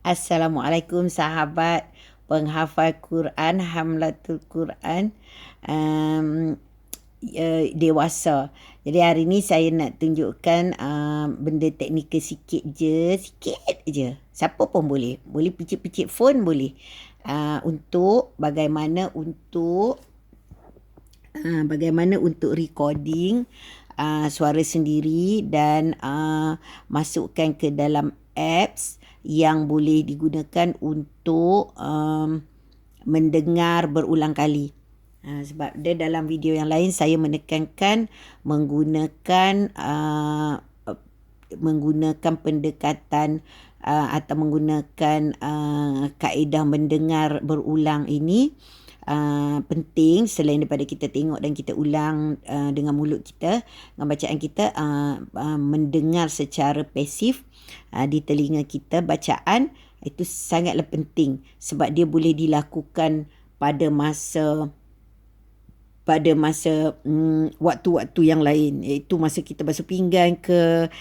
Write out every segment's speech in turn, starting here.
Assalamualaikum sahabat penghafal Quran, Hamlatul Quran um, dewasa. Jadi hari ni saya nak tunjukkan benda teknikal sikit je. Siapa pun boleh. Boleh picit-picit phone boleh. Untuk bagaimana untuk recording suara sendiri dan masukkan ke dalam apps yang boleh digunakan untuk mendengar berulang kali. Sebab dia dalam video yang lain saya menekankan menggunakan pendekatan atau menggunakan kaedah mendengar berulang ini penting selain daripada kita tengok dan kita ulang dengan mulut kita, dengan bacaan kita, mendengar secara pasif di telinga kita. Bacaan itu sangatlah penting sebab dia boleh dilakukan pada masa waktu-waktu yang lain, iaitu masa kita basuh pinggan ke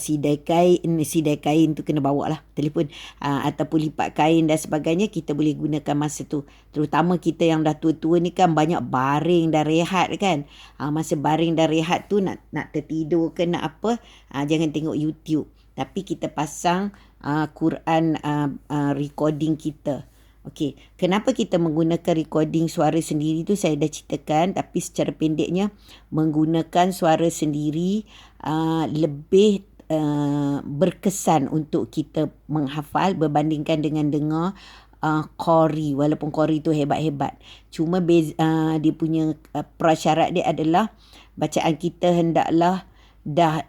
sidai kain tu kena bawa lah telefon, ataupun lipat kain dan sebagainya, kita boleh gunakan masa tu. Terutama kita yang dah tua-tua ni kan banyak baring dan rehat kan, masa baring dan rehat tu nak tertidur ke nak apa, jangan tengok YouTube, tapi kita pasang Quran recording kita. Okey, kenapa kita menggunakan recording suara sendiri tu saya dah ceritakan, tapi secara pendeknya menggunakan suara sendiri lebih berkesan untuk kita menghafal berbandingkan dengan dengar qari, walaupun qari tu hebat-hebat. Cuma dia punya prasyarat dia adalah bacaan kita hendaklah dah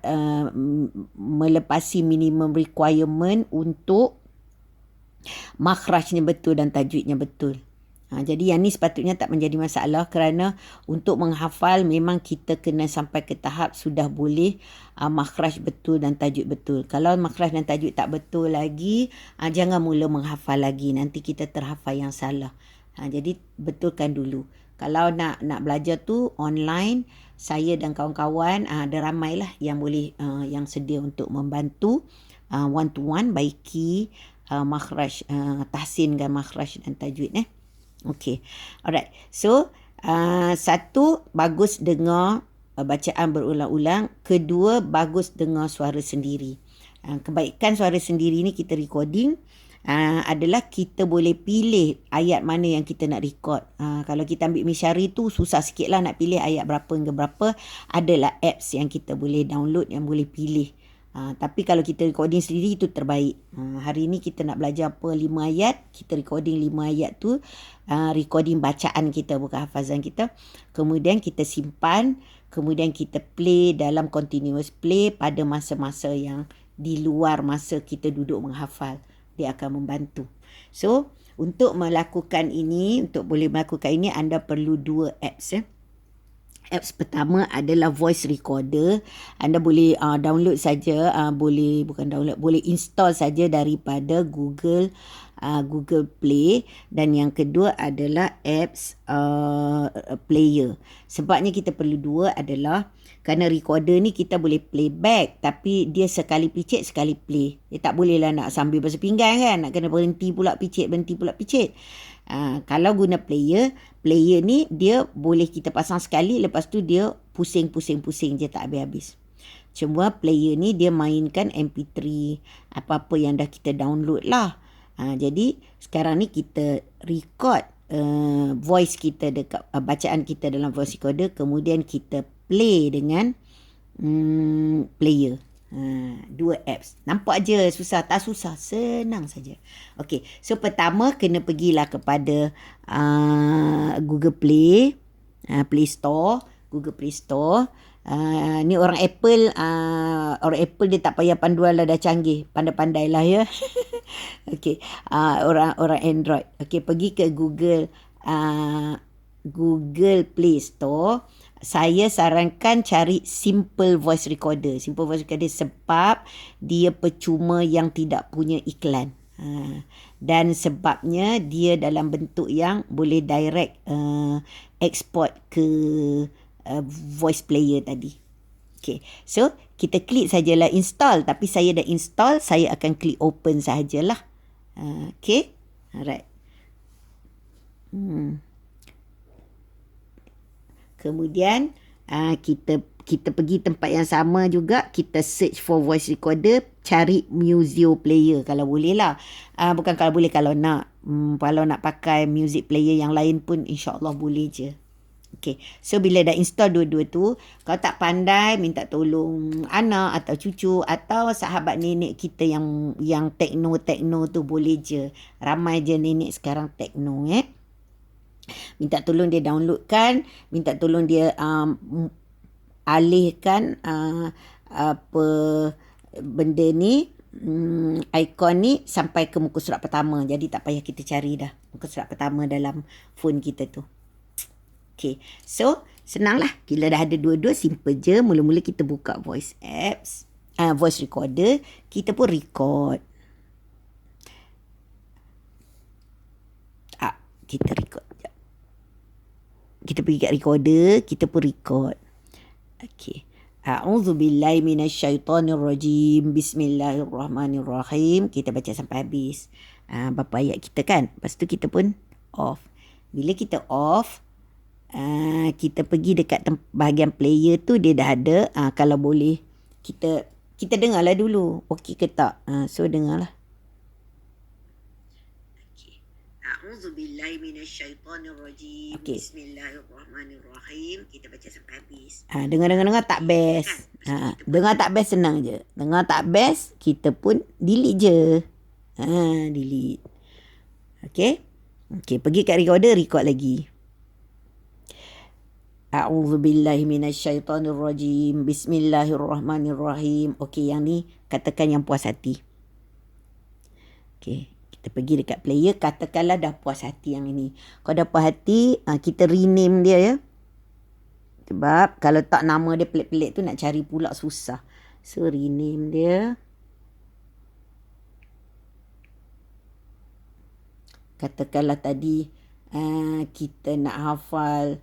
melepasi minimum requirement untuk makhrajnya betul dan tajwidnya betul. Jadi yang ni sepatutnya tak menjadi masalah, kerana untuk menghafal memang kita kena sampai ke tahap sudah boleh makhraj betul dan tajwid betul. Kalau makhraj dan tajwid tak betul lagi, jangan mula menghafal lagi, nanti kita terhafal yang salah. Jadi betulkan dulu. Kalau nak belajar tu online, saya dan kawan-kawan ada ramailah yang boleh yang sedia untuk membantu one to one, baiki makhraj, tahsinkan makhraj dan tajwid. Okey. Alright. So, satu, bagus dengar bacaan berulang-ulang. Kedua, bagus dengar suara sendiri. Kebaikan suara sendiri ni kita recording adalah kita boleh pilih ayat mana yang kita nak record. Kalau kita ambil Misyari tu susah sikit lah nak pilih ayat berapa hingga berapa. Adalah apps yang kita boleh download yang boleh pilih. Tapi kalau kita recording sendiri itu terbaik. Hari ni kita nak belajar 5 ayat, kita recording 5 ayat tu, recording bacaan kita bukan hafazan kita. Kemudian kita simpan, kemudian kita play dalam continuous play pada masa-masa yang di luar masa kita duduk menghafal. Dia akan membantu. So, untuk melakukan ini, anda perlu 2 apps. Apps pertama adalah voice recorder. Anda boleh download saja, boleh install saja daripada Google Play. Dan yang kedua adalah apps player. Sebabnya kita perlu 2 adalah kerana recorder ni kita boleh playback, tapi dia sekali picit sekali play. Dia tak boleh lah nak sambil basuh pinggan kan, nak kena berhenti pula picit. Kalau guna player ni dia boleh kita pasang sekali, lepas tu dia pusing je tak habis-habis. Cuma player ni dia mainkan MP3 apa-apa yang dah kita download lah. Jadi sekarang ni kita record voice kita dekat bacaan kita dalam voice recorder, kemudian kita play dengan player. 2 apps. Nampak je susah? Tak susah, senang saja. Okey, so pertama kena pergilah kepada Google Play, Play Store, Google Play Store. Ni orang Apple dia tak payah panduan lah, dah canggih, pandai-pandai lah ya. Okey, orang Android. Okey, pergi ke Google Play Store. Saya sarankan cari Simple Voice Recorder. Simple Voice Recorder sebab dia percuma yang tidak punya iklan. Dan sebabnya dia dalam bentuk yang boleh direct export ke voice player tadi. Okay, so kita klik sajalah install. Tapi saya dah install, saya akan klik open sahajalah. Okay. Alright. Kemudian kita pergi tempat yang sama juga, kita search for voice recorder, cari Musio player kalau boleh lah. Bukan kalau boleh, kalau nak. Kalau nak pakai music player yang lain pun insyaAllah boleh je. Okay. So bila dah install dua-dua tu, kalau tak pandai minta tolong anak atau cucu atau sahabat nenek kita yang tekno tu boleh je. Ramai je nenek sekarang tekno minta tolong dia downloadkan, minta tolong dia alihkan apa benda ni, ikon ni sampai ke muka surat pertama. Jadi tak payah kita cari dah muka surat pertama dalam phone kita tu. Okay, so senang lah. Bila dah ada dua-dua, simple je. Mula-mula kita buka voice apps, voice recorder, kita pun record. Kita record. Kita pergi kat recorder, kita pun record. Okay. A'udzubillahi minasyaitonirrajim. Bismillahirrahmanirrahim. Kita baca sampai habis. Berapa ayat kita kan? Lepas tu kita pun off. Bila kita off, kita pergi dekat bahagian player tu, dia dah ada. Kalau boleh, kita dengarlah dulu. Okey ke tak? So dengarlah. A'udzubillahi minasyaitonirrajim. Okay. Bismillahirrahmanirrahim. Kita baca sampai habis. Dengar tak best. Dengar tak best senang je. Dengar tak best, kita pun delete je. Delete. Okay. Okay, pergi kat recorder, record lagi. A'udzubillahi minasyaitonirrajim. Bismillahirrahmanirrahim. Okay, yang ni katakan yang puas hati. Okay. Kita pergi dekat player, katakanlah dah puas hati yang ini. Kalau dah puas hati, kita rename dia ya. Sebab kalau tak nama dia pelik-pelik tu nak cari pula susah. So rename dia. Katakanlah tadi kita nak hafal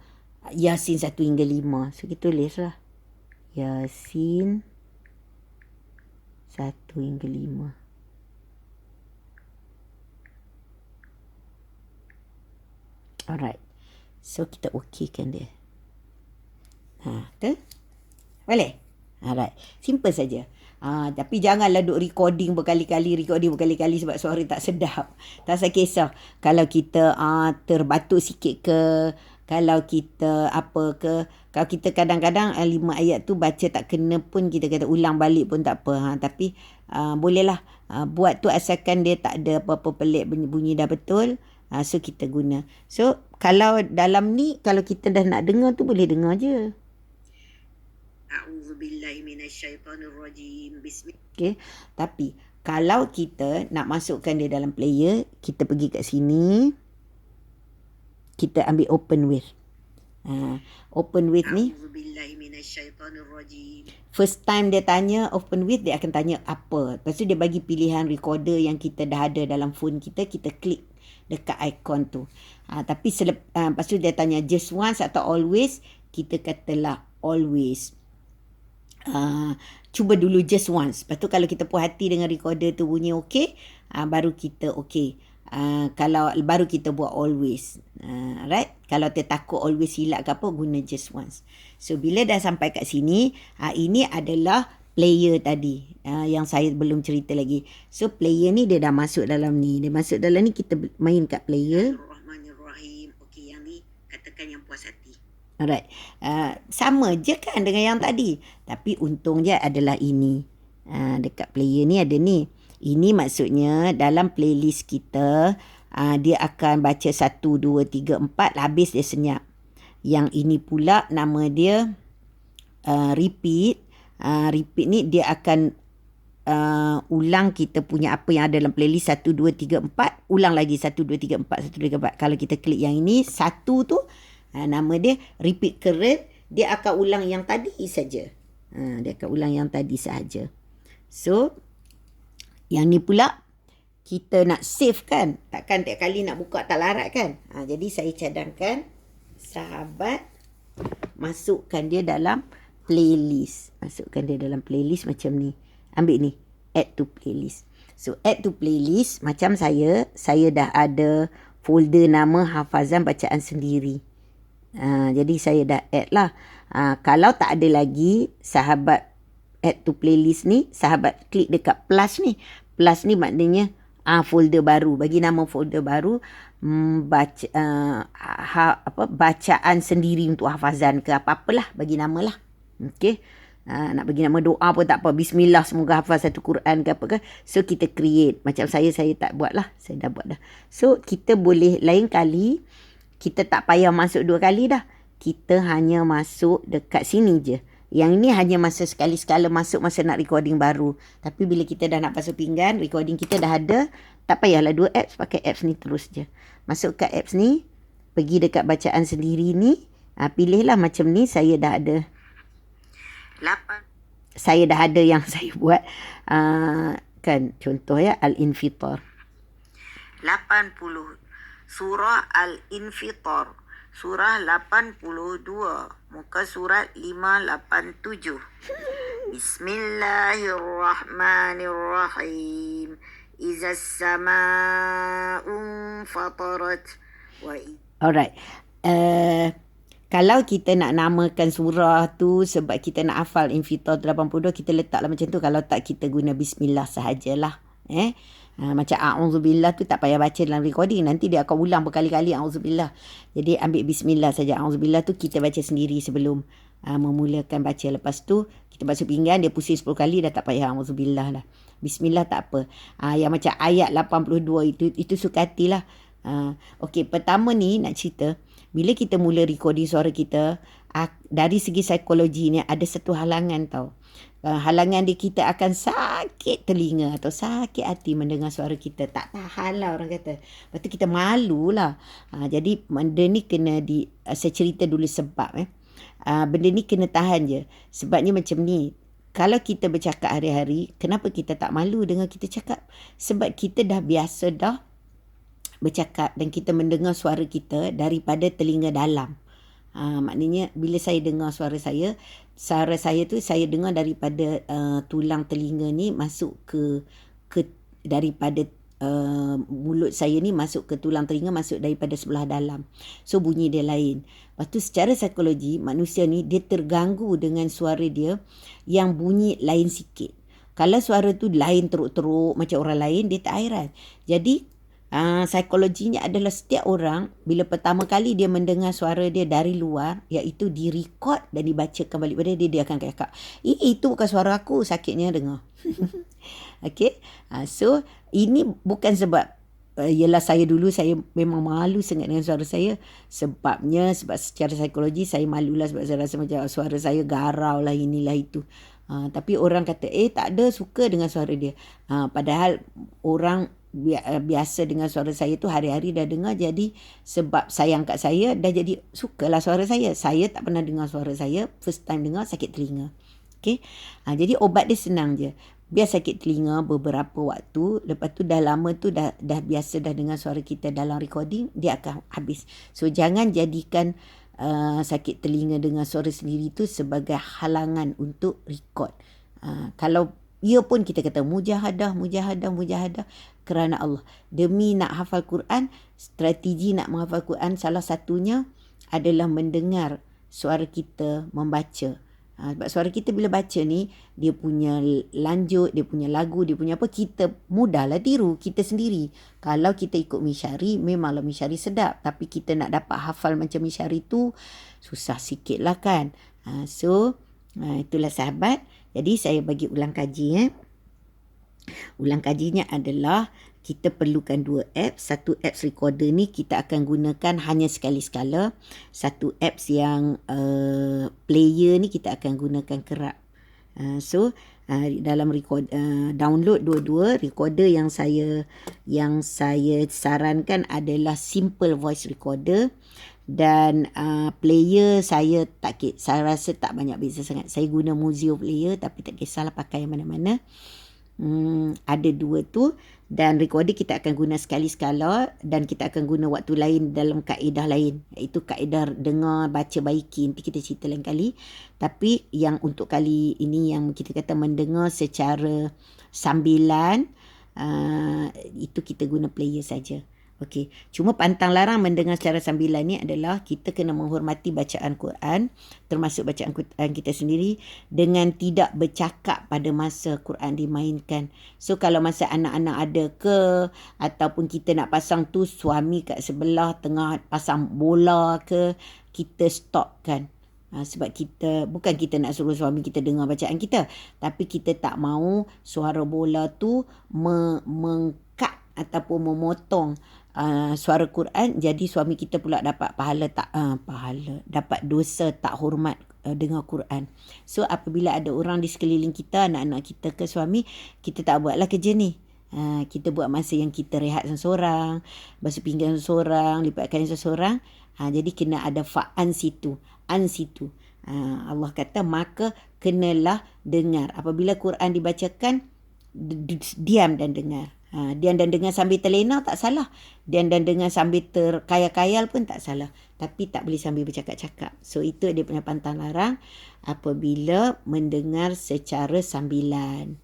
Yasin 1 hingga 5. So kita tulislah Yasin 1 hingga 5. Alright. So kita okeykan dia. Tu? Boleh? Alright. Simple saja. Tapi janganlah duk recording berkali-kali sebab suara tak sedap. Tak usah kisah. Kalau kita terbatuk sikit ke, kalau kita apa ke, kalau kita kadang-kadang 5 ayat tu baca tak kena pun, kita kata ulang balik pun tak apa. Tapi bolehlah buat tu asalkan dia tak ada apa-apa pelik, bunyi dah betul. So kita guna. So kalau dalam ni, kalau kita dah nak dengar tu boleh dengar je. A'udzubillahi minasyaitonirrajim. Okay. Tapi kalau kita nak masukkan dia dalam player, kita pergi kat sini, kita ambil open with. Open with ni, first time dia tanya open with, dia akan tanya apa. Lepas tu dia bagi pilihan recorder yang kita dah ada dalam phone kita, kita klik dekat ikon tu. Tapi lepas tu dia tanya just once atau always, kita katalah always. Cuba dulu just once. Lepas tu kalau kita puas hati dengan recorder tu bunyi okey, baru kita okey. Kalau baru kita buat always. Right? Kalau takut always silap ke apa, guna just once. So bila dah sampai kat sini, ini adalah player tadi yang saya belum cerita lagi. So player ni dia dah masuk dalam ni. Dia masuk dalam ni, kita main kat player. Bismillahirrahmanirrahim. Okey, yang ni katakan yang puas hati. Alright. Sama je kan dengan yang tadi. Tapi untungnya adalah ini. Dekat player ni ada ni. Ini maksudnya dalam playlist kita, dia akan baca 1, 2, 3, 4. Habis dia senyap. Yang ini pula nama dia repeat. Repeat ni dia akan ulang kita punya apa yang ada dalam playlist 1, 2, 3, 4. Ulang lagi 1, 2, 3, 4, 1, 2, 3, 4. Kalau kita klik yang ini, 1 tu nama dia repeat current. Dia akan ulang yang tadi saja. Dia akan ulang yang tadi sahaja. So yang ni pula kita nak save kan. Takkan tiap kali nak buka tak larat kan. Jadi saya cadangkan sahabat, masukkan dia dalam playlist. Masukkan dia dalam playlist macam ni. Ambil ni, add to playlist. So add to playlist, macam saya dah ada folder nama hafazan bacaan sendiri. Jadi saya dah add lah. Kalau tak ada lagi, sahabat add to playlist ni, sahabat klik dekat plus ni. Plus ni maknanya folder baru. Bagi nama folder baru, bacaan sendiri untuk hafazan ke apa-apalah, bagi nama lah. Okey. Nak bagi nama doa pun tak apa. Bismillah, semoga hafaz satu Quran ke apa ke. So kita create. Macam saya tak buat lah. Saya dah buat dah. So kita boleh lain kali, kita tak payah masuk 2 kali dah. Kita hanya masuk dekat sini je. Yang ini hanya masa sekali-sekala masuk masa nak recording baru. Tapi bila kita dah nak basuh pinggan, recording kita dah ada, tak payahlah 2 apps, pakai apps ni terus je. Masuk kat apps ni, pergi dekat bacaan sendiri ni, pilihlah macam ni. Saya dah ada 8. Saya dah ada yang saya buat. Kan contoh ya, Al-Infitar. 80. Surah Al-Infitar. Surah 82. Muka surat 587. Bismillahirrahmanirrahim. Iza sama'un fatarat. Alright. Kalau kita nak namakan surah tu sebab kita nak hafal Infitar 82, kita letaklah macam tu. Kalau tak, kita guna bismillah sahajalah. Macam a'udzubillah tu tak payah baca dalam recording. Nanti dia akan ulang berkali-kali a'udzubillah. Jadi ambil bismillah saja. A'udzubillah tu kita baca sendiri sebelum memulakan baca. Lepas tu kita basuh pinggan, dia pusing 10 kali, dah tak payah a'udzubillah lah. Bismillah tak apa. Yang macam ayat 82 itu sukatilah. Okey, pertama ni nak cerita, bila kita mula recording suara kita, dari segi psikologi ni ada satu halangan tau. Halangan dia, kita akan sakit telinga atau sakit hati mendengar suara kita. Tak tahan lah orang kata. Lepas tu kita malu lah. Jadi benda ni kena saya cerita dulu sebab. Benda ni kena tahan je. Sebabnya macam ni. Kalau kita bercakap hari-hari, kenapa kita tak malu dengar kita cakap? Sebab kita dah biasa dah bercakap dan kita mendengar suara kita daripada telinga dalam. Maknanya bila saya dengar suara saya tu saya dengar daripada tulang telinga ni masuk ke daripada mulut saya ni masuk ke tulang telinga, masuk daripada sebelah dalam. So bunyi dia lain. Lepas tu secara psikologi, manusia ni dia terganggu dengan suara dia yang bunyi lain sikit. Kalau suara tu lain teruk-teruk macam orang lain, dia tak hairan. Jadi psikologinya adalah setiap orang bila pertama kali dia mendengar suara dia dari luar, iaitu direkod dan dibacakan balik pada dia, dia akan cakap, itu bukan suara aku, sakitnya dengar. Okay. So ini bukan sebab ialah saya dulu saya memang malu sangat dengan suara saya. Sebab secara psikologi saya malulah sebab saya rasa macam suara saya garau lah, inilah itu. Tapi orang kata tak ada, suka dengan suara dia. Padahal orang biasa dengan suara saya tu hari-hari dah dengar, jadi sebab sayang kat saya dah jadi sukalah suara saya. Saya tak pernah dengar suara saya, first time dengar sakit telinga. Okay. Jadi obat dia senang je. Biar sakit telinga beberapa waktu, lepas tu dah lama tu dah biasa dah dengar suara kita dalam recording, dia akan habis. So jangan jadikan sakit telinga dengan suara sendiri tu sebagai halangan untuk record. Kalau ia pun kita kata mujahadah kerana Allah. Demi nak hafal Quran, strategi nak menghafal Quran salah satunya adalah mendengar suara kita membaca. Sebab suara kita bila baca ni, dia punya lanjut, dia punya lagu, dia punya apa, kita mudahlah tiru kita sendiri. Kalau kita ikut Misyari, memanglah Misyari sedap. Tapi kita nak dapat hafal macam Misyari tu, susah sikit lah kan. So, itulah sahabat. Jadi saya bagi ulang kaji. Ulang kajinya adalah kita perlukan 2 apps. Satu apps recorder ni kita akan gunakan hanya sekali-sekala. Satu apps yang player ni kita akan gunakan kerap. So dalam download dua-dua. Recorder yang saya sarankan adalah Simple Voice Recorder. Dan player saya rasa tak banyak beza sangat. Saya guna Muzio player, tapi tak kisahlah pakai yang mana-mana. Ada 2 tu. Dan recorder kita akan guna sekali sekala, dan kita akan guna waktu lain dalam kaedah lain, iaitu kaedah dengar, baca, baiki. Nanti kita cerita lain kali. Tapi yang untuk kali ini yang kita kata mendengar secara sambilan, itu kita guna player saja. Okey, cuma pantang larang mendengar secara sambilan ni adalah kita kena menghormati bacaan Quran, termasuk bacaan Quran kita sendiri, dengan tidak bercakap pada masa Quran dimainkan. So kalau masa anak-anak ada ke, ataupun kita nak pasang tu suami kat sebelah tengah pasang bola ke, kita stopkan. Sebab bukan kita nak suruh suami kita dengar bacaan kita, tapi kita tak mahu suara bola tu mengkat ataupun memotong suara Quran, jadi suami kita pula dapat dapat dosa tak hormat dengar Quran. So apabila ada orang di sekeliling kita, anak-anak kita ke suami, kita tak buatlah kerja ni. Kita buat masa yang kita rehat seorang, basuh pinggan seorang, lipat kain seorang. Jadi kena ada fa'an situ, an situ. Allah kata maka kenalah dengar. Apabila Quran dibacakan, diam dan dengar. Diam dan dengar sambil terlena tak salah. Diam dan dengar sambil terkayal-kayal pun tak salah. Tapi tak boleh sambil bercakap-cakap. So itu dia punya pantang larang apabila mendengar secara sambilan.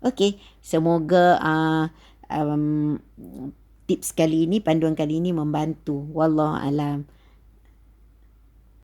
Okey, semoga tips kali ini, panduan kali ini membantu. Wallahualam.